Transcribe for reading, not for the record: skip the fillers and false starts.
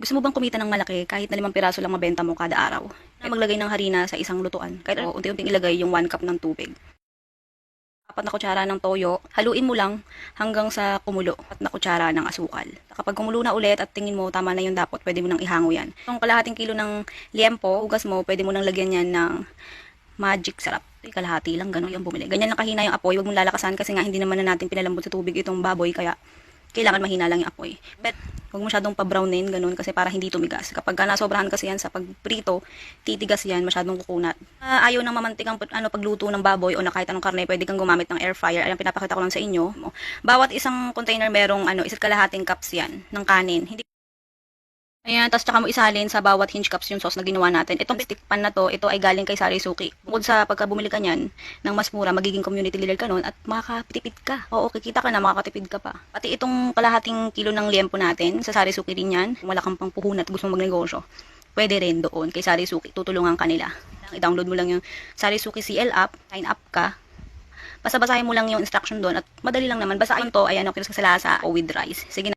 Gusto mo bang kumita ng malaki kahit na 5 piraso lang mabenta mo kada araw? Ay maglagay ng harina sa isang lutuan. Kahit unti-unting ilagay yung 1 cup ng tubig. 4 na kutsara ng toyo, haluin mo lang hanggang sa kumulo. 4 na kutsara ng asukal. Kapag kumulo na ulit at tingin mo tama na yung dapot, pwede mo nang ihango yan. Itong kalahating kilo ng liempo, hugas mo, pwede mo nang lagyan yan ng magic sarap. Kalahati lang, gano'n yung bumili. Ganyan lang kahina yung apoy, huwag mong lalakasan kasi nga hindi naman na natin pinalambot sa tubig itong baboy, kaya kailangan mahina lang yung apoy. But, huwag masyadong pa-brownin, ganun, kasi para hindi tumigas. Kapag nasobrahan kasi yan sa pagprito, titigas yan, masyadong kukunat. Ayaw nang mamantik ang pagluto ng baboy o na kahit anong karne, pwede kang gumamit ng air fryer. Ayan, pinapakita ko lang sa inyo. Bawat isang container merong isa't kalahating cups yan ng kanin. Hindi Ayan, tapos tsaka mo isalin sa bawat hinge cups yung sauce na ginawa natin. Itong stick pan na to, ito ay galing kay Sari Suki. Bukod sa pagka bumili ka niyan ng mas mura, magiging community leader ka nun at makakatipid ka. Oo, kikita ka na, makakatipid ka pa. Pati itong kalahating kilo ng liempo natin, sa Sari Suki rin yan. Kung wala kang pang puhunan at gusto mong magnegosyo, pwede rin doon kay Sari Suki. Tutulungan ka nila. I-download mo lang yung Sari Suki CL app, sign up ka. Basta basahin mo lang yung instruction doon at madali lang naman. Basahin to, ayan, okay sa lasa o with rice. Sige na.